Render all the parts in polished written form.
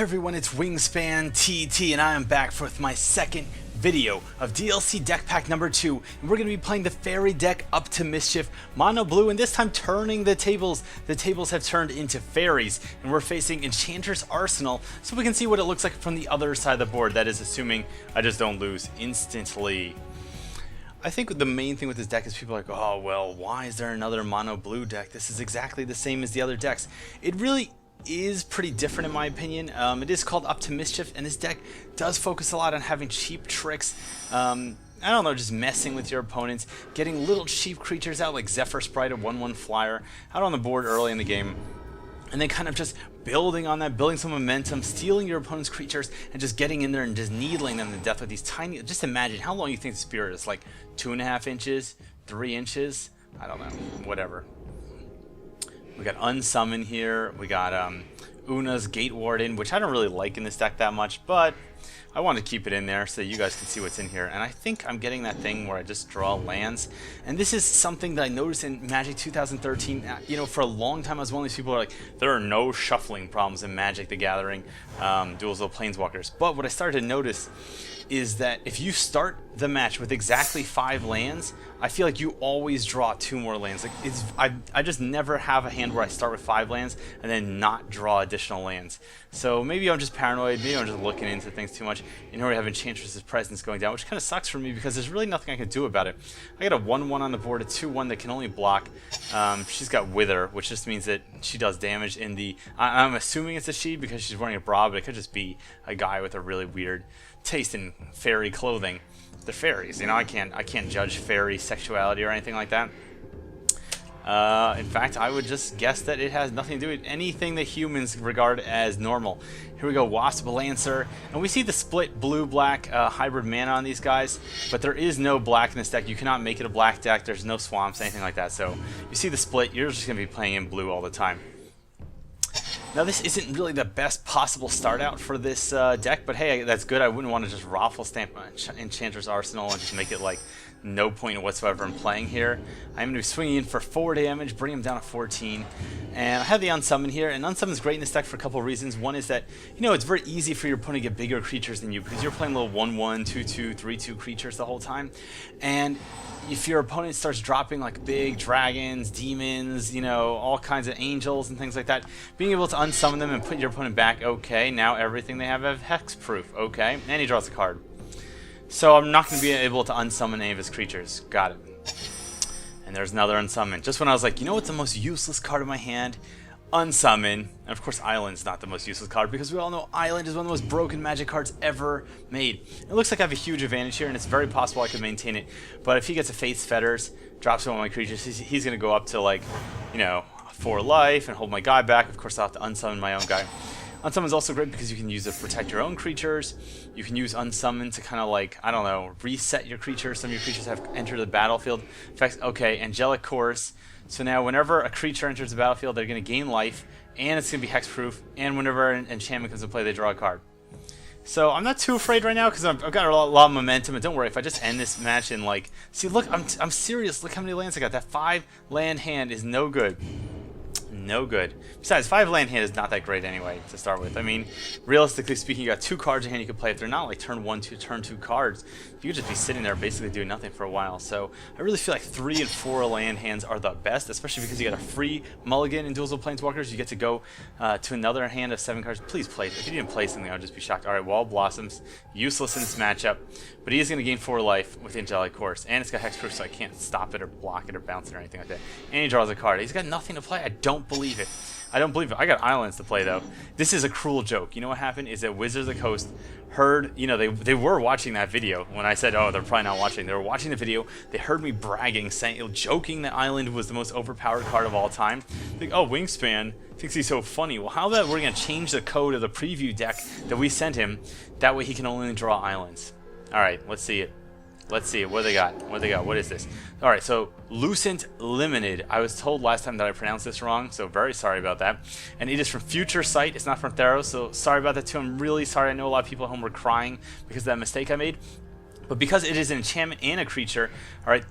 everyone, it's WiNGSPANTT and I am back with my second video of DLC deck pack number 2, and we're going to be playing the fairy deck up to Mischief mono blue, and this time turning the tables. The tables have turned into fairies and we're facing Enchanter's Arsenal, so we can see what it looks like from the other side of the board. That is assuming I just don't lose instantly. I think the main thing with this deck is people are like, oh well, why is there another mono blue deck? This is exactly the same as the other decks. It really is pretty different in my opinion. It is called Up to Mischief, and this deck does focus a lot on having cheap tricks. I don't know, just messing with your opponents, getting little cheap creatures out like Zephyr Sprite, a 1/1 flyer, out on the board early in the game, and then kind of just building on that, building some momentum, stealing your opponent's creatures, and just getting in there and just needling them to death with these tiny... Just imagine how long you think the Spirit is, like 2.5 inches, 3 inches? I don't know, whatever. We got Unsummon here, we got Una's Gate Warden, which I don't really like in this deck that much, but I want to keep it in there so you guys can see what's in here. And I think I'm getting that thing where I just draw lands. And this is something that I noticed in Magic 2013. You know, for a long time I was one of these people who are like, there are no shuffling problems in Magic the Gathering, Duels of Planeswalkers. But what I started to notice is that if you start the match with exactly 5 lands, I feel like you always draw 2 more lands. Like I just never have a hand where I start with 5 lands and then not draw additional lands. So maybe I'm just paranoid, maybe I'm just looking into things too much, and here we have Enchantress's Presence going down, which kind of sucks for me because there's really nothing I can do about it. I got a 1/1 on the board, a 2/1 that can only block. She's got Wither, which just means that she does damage in the... I'm assuming it's a she because she's wearing a bra, but it could just be a guy with a really weird taste in fairy clothing. They're fairies, you know. I can't judge fairy sexuality or anything like that. In fact, I would just guess that it has nothing to do with anything that humans regard as normal. Here we go, Wasp Lancer, and we see the split blue-black hybrid mana on these guys, but there is no black in this deck. You cannot make it a black deck. There's no swamps, anything like that. So you see the split, you're just going to be playing in blue all the time. Now this isn't really the best possible start out for this deck, but hey, that's good. I wouldn't want to just raffle stamp Enchanter's Arsenal and just make it like no point whatsoever in playing here. I'm going to be swinging in for 4 damage, bring him down to 14, and I have the Unsummon here, and Unsummon's great in this deck for a couple of reasons. One is that, you know, it's very easy for your opponent to get bigger creatures than you because you're playing little 1/1, 2/2, 3/2 creatures the whole time, and if your opponent starts dropping like big dragons, demons, you know, all kinds of angels and things like that, being able to unsummon them and put your opponent back, okay, now everything they have hexproof, okay, and he draws a card. So I'm not going to be able to unsummon any of his creatures. Got it. And there's another unsummon. Just when I was like, you know what's the most useless card in my hand? Unsummon. And of course Island's not the most useless card because we all know Island is one of the most broken Magic cards ever made. It looks like I have a huge advantage here and it's very possible I could maintain it, but if he gets a Faith's Fetters, drops one of my creatures, he's going to go up to like, you know, 4 life and hold my guy back. Of course I'll have to unsummon my own guy. Unsummon is also great because you can use it to protect your own creatures. You can use Unsummon to kind of like, I don't know, reset your creatures. Some of your creatures have entered the battlefield. In fact, okay, Angelic Chorus. So now whenever a creature enters the battlefield, they're going to gain life, and it's going to be hexproof, and whenever an enchantment comes into play, they draw a card. So I'm not too afraid right now because I've got a lot of momentum, and don't worry, if I just end this match and like... See, look, I'm serious. Look how many lands I got. That 5-land hand is no good. No good. Besides, 5-land hand is not that great anyway to start with. I mean, realistically speaking, you got 2 cards in hand you can play. If they're not like turn 1 to turn 2 cards, you could just be sitting there basically doing nothing for a while. So I really feel like 3 and 4 land hands are the best, especially because you get a free mulligan in Duels of Planeswalkers. You get to go to another hand of 7 cards. Please play it. If you didn't play something, I would just be shocked. Alright, Wall Blossoms, useless in this matchup, but he is going to gain 4 life with Angelic Chorus, and it's got hexproof, so I can't stop it or block it or bounce it or anything like that. And he draws a card. He's got nothing to play. I don't believe it. I don't believe it. I got Islands to play, though. This is a cruel joke. You know what happened is that Wizards of the Coast heard, you know, they were watching that video when I said, oh, they're probably not watching. They were watching the video. They heard me bragging, saying, joking that Island was the most overpowered card of all time. Like, oh, Wingspan thinks he's so funny. Well, how about we're going to change the code of the preview deck that we sent him? That way he can only draw Islands. All right, let's see it. Let's see it. What do they got? What do they got? What is this? Alright, so Lucent Limited. I was told last time that I pronounced this wrong, so very sorry about that. And it is from Future Sight. It's not from Theros, so sorry about that too. I'm really sorry. I know a lot of people at home were crying because of that mistake I made. But because it is an enchantment and a creature, alright,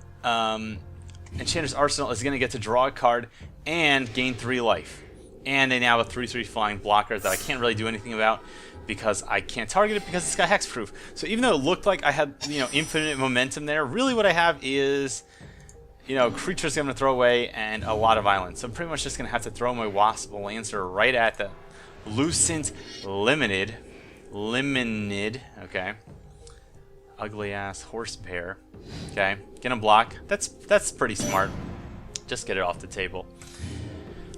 Enchanter's Arsenal is going to get to draw a card and gain 3 life. And they now have a 3/3 flying blocker that I can't really do anything about because I can't target it because it's got hexproof. So even though it looked like I had, you know, infinite momentum there, really what I have is, you know, creatures I'm going to throw away and a lot of islands. So I'm pretty much just going to have to throw my Wasp Lancer right at the Lucent Limited. Okay. Ugly ass horse bear. Okay. Get him block. That's pretty smart. Just get it off the table.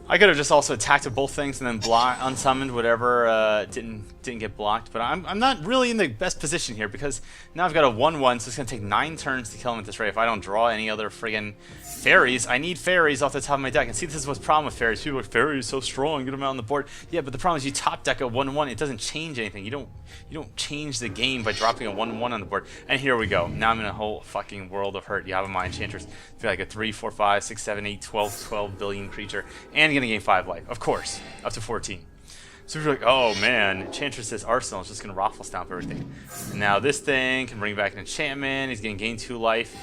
I could have just also attacked with both things and then unsummoned whatever didn't get blocked, but I'm not really in the best position here because now I've got a 1/1, so it's going to take 9 turns to kill him at this rate. If I don't draw any other friggin' fairies, I need fairies off the top of my deck. And see, this is what's the problem with fairies. People are like, fairies so strong, get them out on the board. Yeah, but the problem is you top deck a 1/1, it doesn't change anything. You don't change the game by dropping a 1/1 on the board. And here we go. Now I'm in a whole fucking world of hurt. Yavimaya Enchantress. I feel like a 3, 4, 5, 6, 7, 8, 12 billion creature. And gonna gain 5 life. Of course. Up to 14. So you're like, oh man, Enchantress's Arsenal is just going to raffle stomp everything. And now this thing can bring back an enchantment. He's going to gain 2 life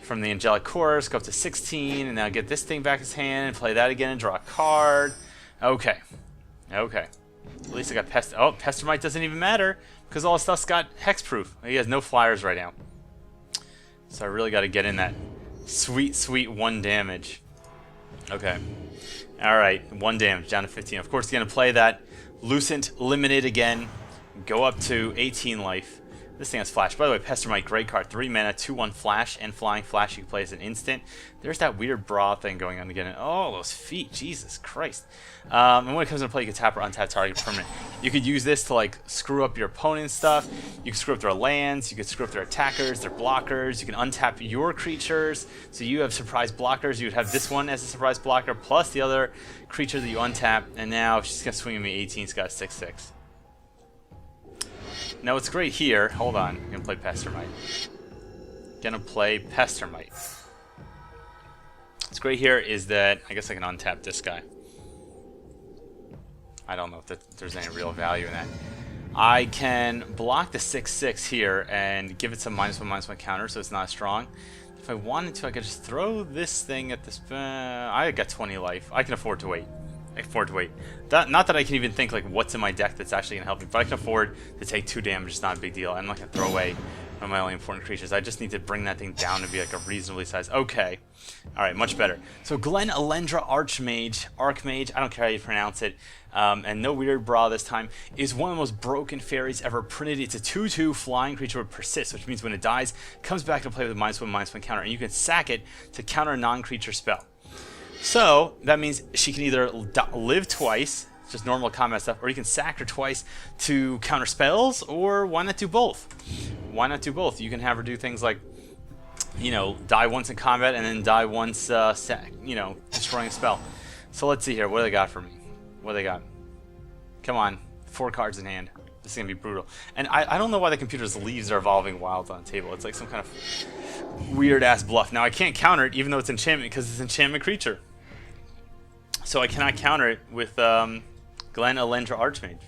from the Angelic Chorus, go up to 16, and now get this thing back in his hand and play that again and draw a card. Okay. Okay. At least I got Pest. Oh, Pestermite doesn't even matter because all his stuff's got hexproof. He has no flyers right now. So I really got to get in that sweet, sweet 1 damage. Okay. Alright, 1 damage, down to 15. Of course, he's going to play that Lucent Limited again, go up to 18 life. This thing has flash. By the way, Pestermite, great card. 3 mana, 2/1 flash, and flying flash you can play as an instant. There's that weird bra thing going on again. Oh, those feet, Jesus Christ. And when it comes to play, you can tap or untap target permanent. You could use this to like screw up your opponent's stuff. You can screw up their lands, you can screw up their attackers, their blockers, you can untap your creatures. So you have surprise blockers, you would have this one as a surprise blocker, plus the other creature that you untap, and now she's gonna swing at me 18, it's got a 6/6. Now what's great here, hold on, I'm gonna play Pestermite. What's great here is that I guess I can untap this guy. I don't know if there's any real value in that. I can block the 6/6 here and give it some -1/-1 counter so it's not strong. If I wanted to, I could just throw this thing at this. I got 20 life. I can afford to wait. Not that I can even think like what's in my deck that's actually gonna help me, but I can afford to take 2 damage. It's not a big deal. I'm not gonna throw away one of my only important creatures. I just need to bring that thing down to be like a reasonably sized. Okay, all right, much better. So Glen Elendra Archmage, I don't care how you pronounce it, and no weird bra this time, is one of the most broken fairies ever printed. It's a 2/2 flying creature with persist, which means when it dies, it comes back to play with a -1/-1 counter, and you can sack it to counter a non-creature spell. So that means she can either live twice, just normal combat stuff, or you can sack her twice to counter spells, or why not do both? Why not do both? You can have her do things like, you know, die once in combat and then die once, you know, destroying a spell. So let's see here. What do they got for me? What do they got? Come on. 4 cards in hand. This is going to be brutal. And I don't know why the computer's leaves are evolving wilds on the table. It's like some kind of weird-ass bluff. Now, I can't counter it even though it's enchantment because it's an enchantment creature. So I cannot counter it with Glen Elendra Archmage.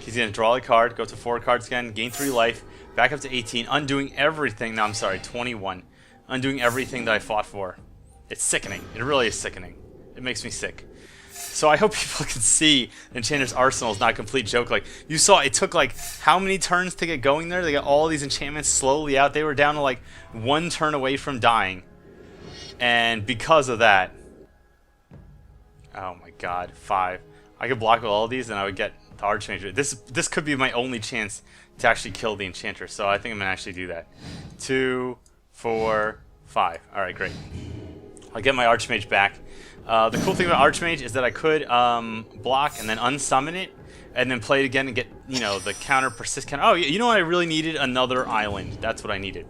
He's going to draw a card, go to 4 cards again, gain 3 life, back up to 18, undoing everything. No, I'm sorry, 21. Undoing everything that I fought for. It's sickening. It really is sickening. It makes me sick. So I hope people can see Enchanter's Arsenal is not a complete joke. Like, you saw it took like how many turns to get going there? They got all these enchantments slowly out. They were down to like 1 turn away from dying. And because of that, oh my god, 5. I could block with all of these and I would get the Archmage. This could be my only chance to actually kill the Enchanter, so I think I'm going to actually do that. 2, 4, 5. Alright, great. I'll get my Archmage back. The cool thing about Archmage is that I could block and then unsummon it, and then play it again and get, you know, the counter persist counter. Oh, you know what I really needed? Another island. That's what I needed.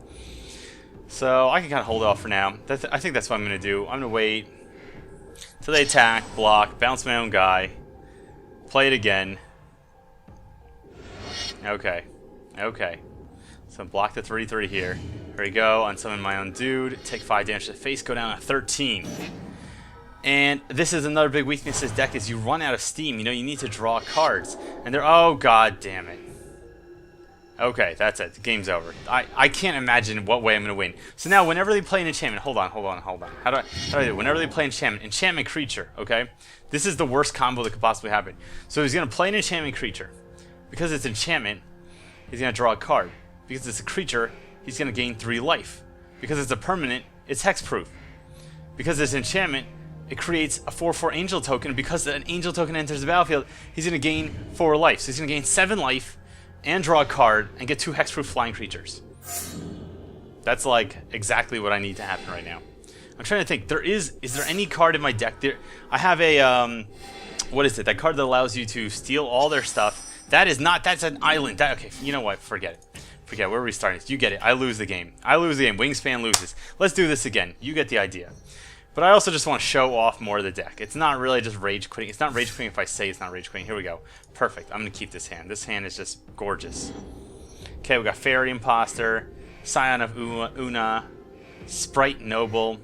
So I can kind of hold off for now. I think that's what I'm going to do. I'm going to wait till they attack, block, bounce my own guy, play it again. Okay. Okay. So block the 3/3 here. Here we go. Unsummon my own dude. Take 5 damage to the face. Go down to 13. And this is another big weakness of this deck is you run out of steam. You know, you need to draw cards. And they're... Oh, god damn it. Okay, that's it. The game's over. I can't imagine what way I'm going to win. So now, whenever they play an enchantment... Hold on. How do I do it? Whenever they play enchantment creature, okay? This is the worst combo that could possibly happen. So he's going to play an enchantment creature. Because it's enchantment, he's going to draw a card. Because it's a creature, he's going to gain 3 life. Because it's a permanent, it's hexproof. Because it's enchantment, it creates a 4/4 angel token. Because an angel token enters the battlefield, he's going to gain 4 life. So he's going to gain 7 life and draw a card and get 2 hexproof flying creatures. That's like exactly what I need to happen right now. I'm trying to think. Is there any card in my deck? I have a what is it? That card that allows you to steal all their stuff. That is not. That's an island. Okay, you know what? Forget it. Forget it. We're restarting. You get it. I lose the game. Wingspan loses. Let's do this again. You get the idea. But I also just want to show off more of the deck. It's not really just rage quitting. It's not rage quitting if I say it's not rage quitting. Here we go. Perfect. I'm going to keep this hand. This hand is just gorgeous. Okay, we got Fairy Imposter, Scion of Una, Sprite Noble,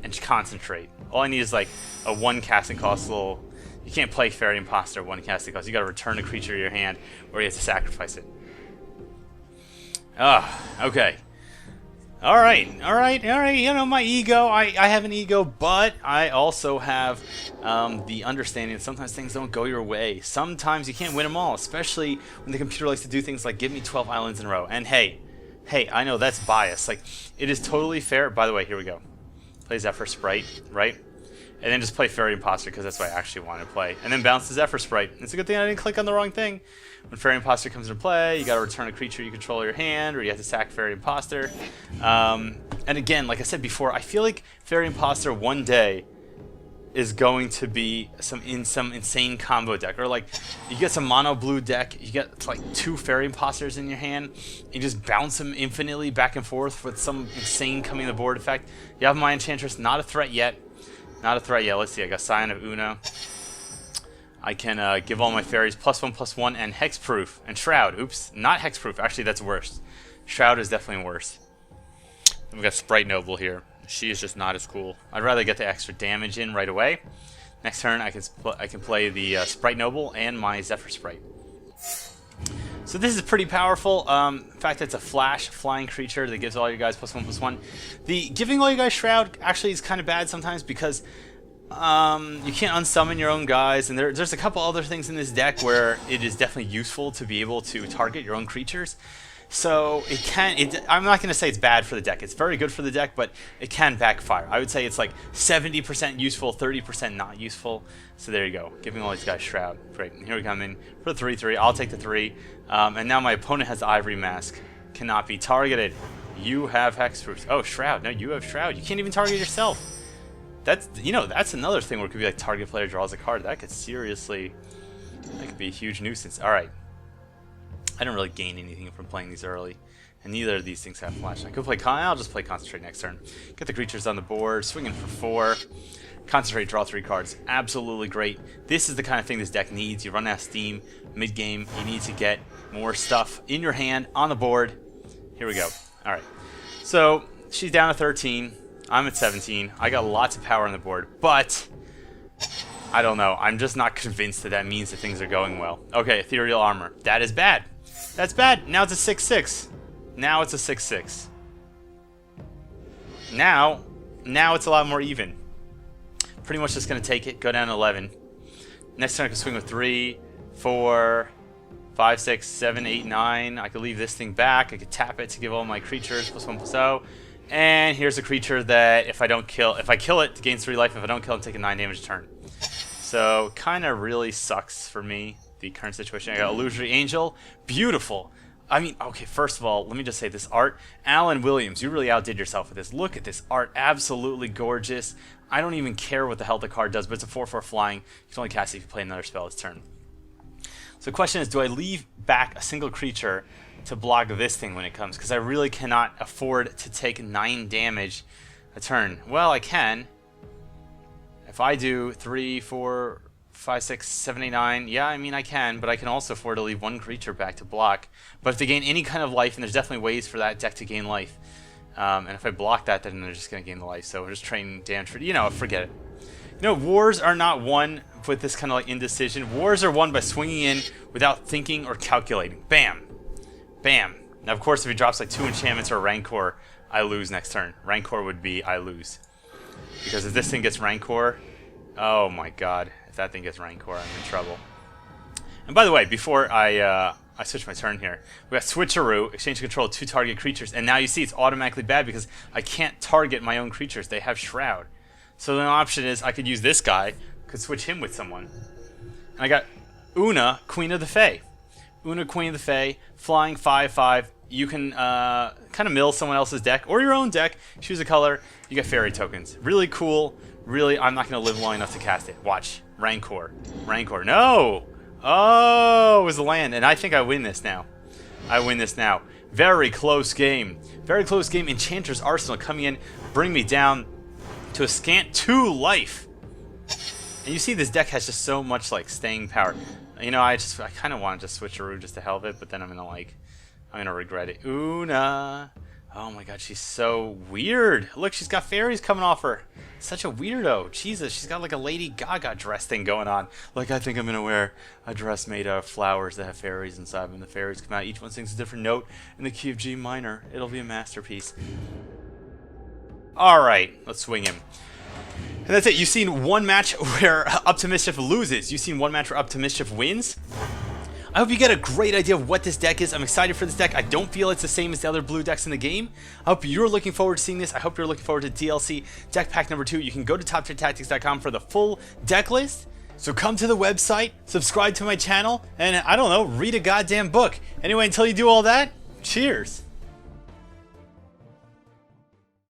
and Concentrate. All I need is like a 1 casting cost little... You can't play Fairy Imposter 1 casting cost. You got to return a creature to your hand, or you have to sacrifice it. Okay. Alright, you know, my ego, I have an ego, but I also have the understanding that sometimes things don't go your way. Sometimes you can't win them all, especially when the computer likes to do things like give me 12 islands in a row. And hey, I know that's bias. Like, it is totally fair. By the way, here we go. Play Zephyr Sprite, right? And then just play Fairy Imposter, because that's what I actually want to play. And then bounce the Zephyr Sprite. It's a good thing I didn't click on the wrong thing. When Fairy Imposter comes into play, you got to return a creature you control to your hand, or you have to sack Fairy Imposter. And again, like I said before, I feel like Fairy Imposter one day is going to be some insane combo deck. Or like, you get some mono blue deck, you get like 2 Fairy Imposters in your hand, you just bounce them infinitely back and forth with some insane coming to the board effect. You have my Enchantress, not a threat yet. Not a threat yet. Let's see. I got Scion of Una. I can give all my fairies +1/+1 and hexproof and Shroud. Oops, not hexproof. Actually, that's worse. Shroud is definitely worse. Then we got Sprite Noble here. She is just not as cool. I'd rather get the extra damage in right away. Next turn, I can play the Sprite Noble and my Zephyr Sprite. So this is pretty powerful. In fact, it's a flying creature that gives all you guys +1/+1. The giving all you guys Shroud actually is kind of bad sometimes because you can't unsummon your own guys, and there's a couple other things in this deck where it is definitely useful to be able to target your own creatures. So I'm not going to say it's bad for the deck. It's very good for the deck, but it can backfire. I would say it's like 70% useful, 30% not useful. So there you go. Giving all these guys Shroud. Great. And here we come in for the 3/3. I'll take the 3. And now my opponent has Ivory Mask. Cannot be targeted. You have Hexproof. Oh, Shroud. No, you have Shroud. You can't even target yourself. That's another thing where it could be like target player draws a card. That could be a huge nuisance. All right. I don't really gain anything from playing these early, and neither of these things have flash. I could play I'll just play Concentrate next turn. Get the creatures on the board, swinging for 4. Concentrate, draw 3 cards. Absolutely great. This is the kind of thing this deck needs. You run out of steam mid-game. You need to get more stuff in your hand, on the board. Here we go. All right. So she's down to 13. I'm at 17. I got lots of power on the board, but I don't know. I'm just not convinced that means that things are going well. Okay, Ethereal Armor. That is bad. That's bad. Now it's a 6/6. Now it's a 6/6. Now it's a lot more even. Pretty much just going to take it, go down to 11. Next turn I can swing with 3, 4, 5, 6, 7, 8, 9. I could leave this thing back. I could tap it to give all my creatures +1/+0. And here's a creature that if I kill it, it gains 3 life. If I don't kill it, I'm taking 9 damage a turn. So kind of really sucks for me, the current situation. I got Illusory Angel. Beautiful. I mean, okay, first of all, let me just say this art. Alan Williams, you really outdid yourself with this. Look at this art. Absolutely gorgeous. I don't even care what the hell the card does, but it's a 4/4 flying. You can only cast it if you play another spell this turn. So the question is, do I leave back a single creature to block this thing when it comes? Because I really cannot afford to take 9 damage a turn. Well, I can. If I do 3, 4, 5, 6, 7, 8, 9, yeah, I mean I can, but I can also afford to leave 1 creature back to block. But if they gain any kind of life, and there's definitely ways for that deck to gain life, and if I block that, then they're just going to gain the life. So we're just trading damage for, forget it. Wars are not won with this kind of like indecision. Wars are won by swinging in without thinking or calculating. Bam. Bam. Now, of course, if he drops like 2 enchantments or a Rancor, I lose next turn. Rancor would be I lose. Because if this thing gets Rancor, oh my god. If that thing gets Rancor, I'm in trouble. And by the way, before I switch my turn here, we got Switcheroo, exchange control 2 target creatures, and now you see it's automatically bad because I can't target my own creatures. They have Shroud. So the option is I could use this guy, could switch him with someone. And I got Una, Queen of the Fae. Una, Queen of the Fae, flying 5/5. You can kind of mill someone else's deck or your own deck. Choose a color. You get fairy tokens. Really cool. Really, I'm not going to live long enough to cast it. Watch. Rancor. Rancor. No! Oh, it was the land. And I think I win this now. I win this now. Very close game. Very close game. Enchanter's Arsenal coming in. Bring me down to a scant 2 life. And you see this deck has just so much like staying power. You know, I kind of want to just switcheroo just to hell of it, but then I'm gonna regret it. Una. Oh my god, she's so weird. Look, she's got fairies coming off her. Such a weirdo. Jesus, she's got like a Lady Gaga dress thing going on. Like, I think I'm gonna wear a dress made out of flowers that have fairies inside them. And the fairies come out. Each one sings a different note in the key of G minor. It'll be a masterpiece. Alright, let's swing him. And that's it. You've seen one match where Up to Mischief loses. You've seen one match where Up to Mischief wins. I hope you get a great idea of what this deck is. I'm excited for this deck. I don't feel it's the same as the other blue decks in the game. I hope you're looking forward to seeing this. I hope you're looking forward to DLC Deck Pack number 2. You can go to TopTierTactics.com for the full deck list. So come to the website, subscribe to my channel, and I don't know, read a goddamn book. Anyway, until you do all that, cheers.